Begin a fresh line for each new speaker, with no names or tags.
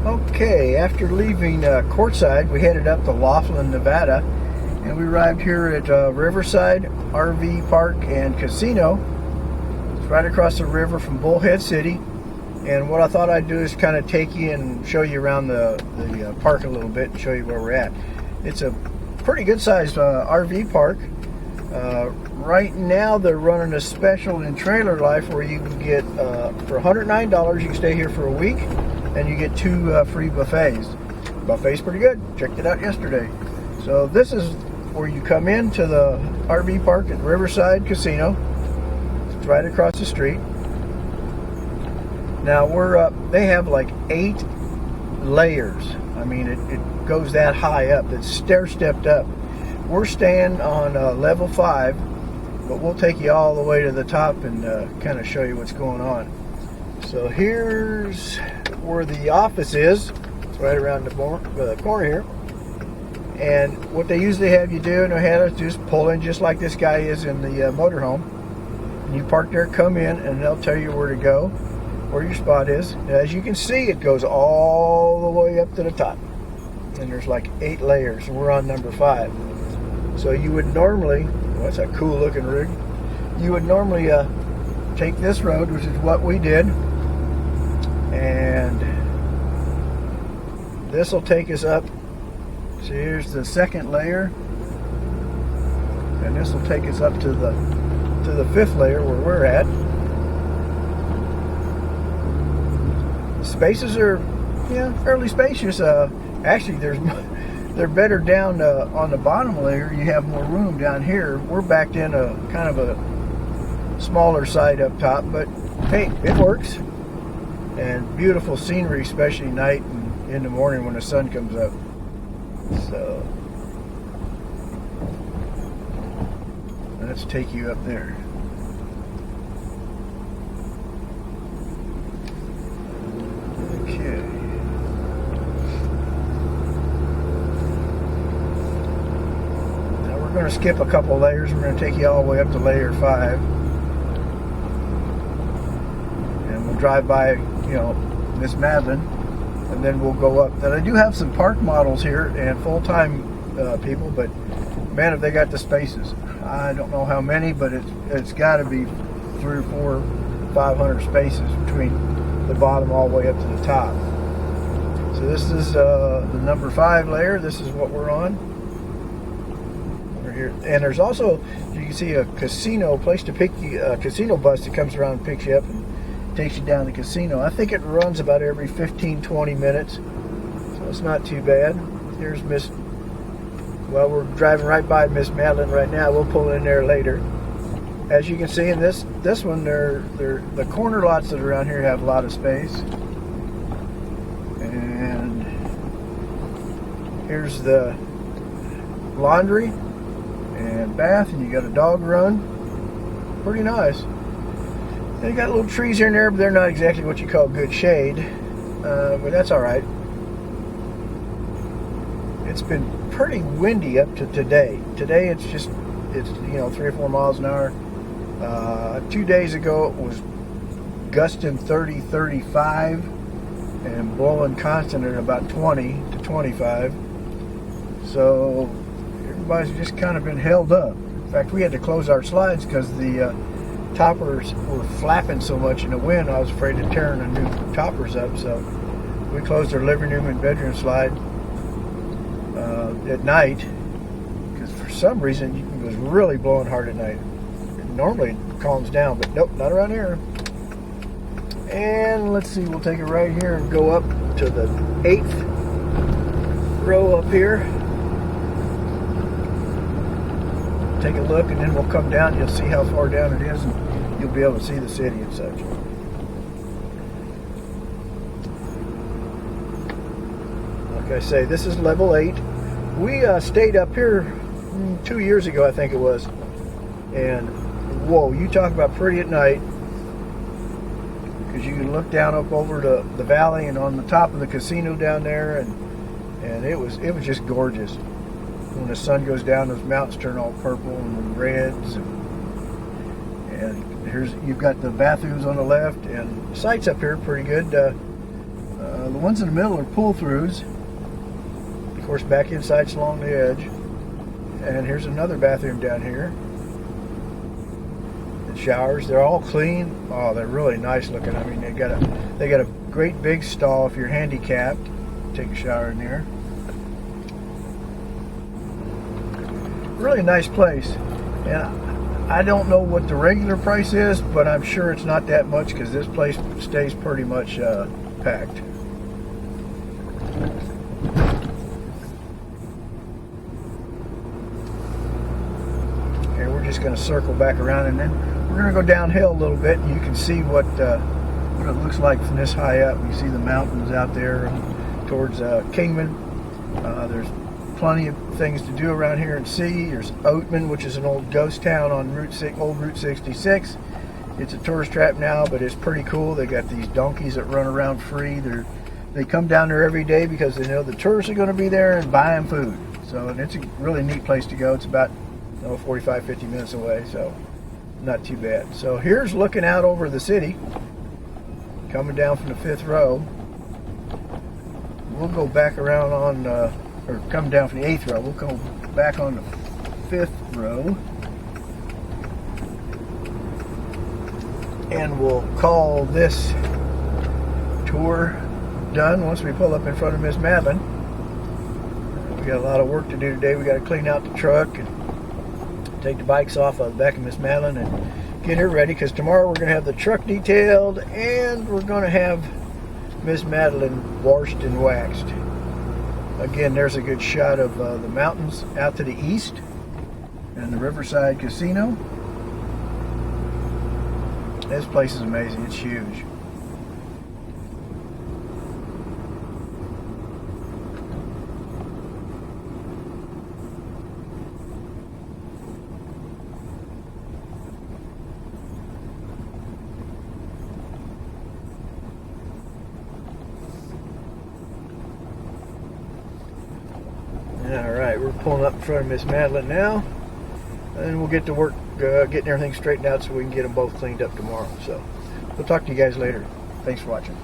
Okay, after leaving Quartzsite, we headed up to Laughlin, Nevada, and we arrived here at Riverside RV Park and Casino. It's right across the river from Bullhead City. And what I thought I'd do is kind of take you and show you around the park a little bit and show you where we're at. It's a pretty good sized RV park. Right now they're running a special in Trailer Life where you can get, for $109, you can stay here for a week and you get 2 free buffets. Buffet's pretty good. Checked it out yesterday. So this is where you come into the RV park at Riverside Casino. It's right across the street. Now they have like 8 layers. I mean, it goes that high up. It's stair-stepped up. We're staying on level 5, but we'll take you all the way to the top and kind of show you what's going on. So here's where the office is. It's right around the corner here. And what they usually have you do, and they have us just pull in just like this guy is in the motorhome. And you park there, come in, and they'll tell you where to go, where your spot is. And as you can see, it goes all the way up to the top. And there's like 8 layers, and we're on number 5. So you would normally, well, that's a cool looking rig. You would normally take this road, which is what we did, and this will take us up. So here's the 2nd layer, and this will take us up to the 5th layer where we're at. The spaces are, fairly spacious. Actually, they're better down on the bottom layer. You have more room down here. We're backed in a kind of a smaller side up top, but hey, it works. And beautiful scenery, especially night and in the morning when the sun comes up. So let's take you up there. Okay. Now we're going to skip a couple layers. We're going to take you all the way up to layer 5. And we'll drive by, Miss Madeline. And then we'll go up. And I do have some park models here and full-time people, but man, have they got the spaces. I don't know how many, but it's got to be 300 or 400, 500 spaces between the bottom all the way up to the top. So this is the number 5 layer. This is what we're on. We're here, and there's also, you can see a casino place to pick you, a casino bus that comes around and picks you up and takes you down the casino. I think it runs about every 15-20 minutes, so it's not too bad. Here's we're driving right by Miss Madeline right now. We'll pull in there later. As you can see in this one, the corner lots that are around here have a lot of space. And here's the laundry and bath, and you got a dog run. Pretty nice. They got little trees here and there, but they're not exactly what you call good shade. But that's all right. It's been pretty windy up to today. Today it's 3 or 4 miles an hour. 2 days ago it was gusting 30, 35 and blowing constant at about 20 to 25. So everybody's just kind of been held up. In fact, we had to close our slides because the toppers were flapping so much in the wind. I was afraid of tearing the new toppers up, so we closed our living room and bedroom slide at night because for some reason it was really blowing hard at night. Normally it calms down, but nope, not around here. And let's see, we'll take it right here and go up to the 8th row up here. Take a look, and then we'll come down. You'll see how far down it is, and you'll be able to see the city and such. Like I say, this is level 8. We stayed up here 2 years ago, I think it was. And whoa, you talk about pretty at night, because you can look down up over the valley and on the top of the casino down there, and it was just gorgeous. When the sun goes down, those mountains turn all purple and reds, and you've got the bathrooms on the left, and the sights up here are pretty good. The ones in the middle are pull-throughs. Of course, back inside's along the edge. And here's another bathroom down here. The showers, they're all clean. Oh, they're really nice looking. I mean, they got a great big stall if you're handicapped. Take a shower in there. Really nice place. And I don't know what the regular price is, but I'm sure it's not that much because this place stays pretty much packed. And we're just going to circle back around, and then we're going to go downhill a little bit, and you can see what it looks like from this high up. You see the mountains out there towards Kingman. There's plenty of things to do around here and see. There's Oatman, which is an old ghost town on old Route 66. It's a tourist trap now, but it's pretty cool. They got these donkeys that run around free. They come down there every day because they know the tourists are going to be there and buy them food. So, and it's a really neat place to go. It's about 45-50 minutes away, so not too bad. So here's looking out over the city, coming down from the 5th row. We'll go back around on, or coming down from the 8th row. We'll go back on the 5th row. And we'll call this tour done once we pull up in front of Miss Madeline. We got a lot of work to do today. We got to clean out the truck and take the bikes off of the back of Miss Madeline and get her ready, because tomorrow we're going to have the truck detailed and we're going to have Miss Madeline washed and waxed. Again, there's a good shot of the mountains out to the east and the Riverside Casino. This place is amazing. It's huge. Alright, we're pulling up in front of Miss Madeline now, and we'll get to work getting everything straightened out so we can get them both cleaned up tomorrow. So we'll talk to you guys later. Thanks for watching.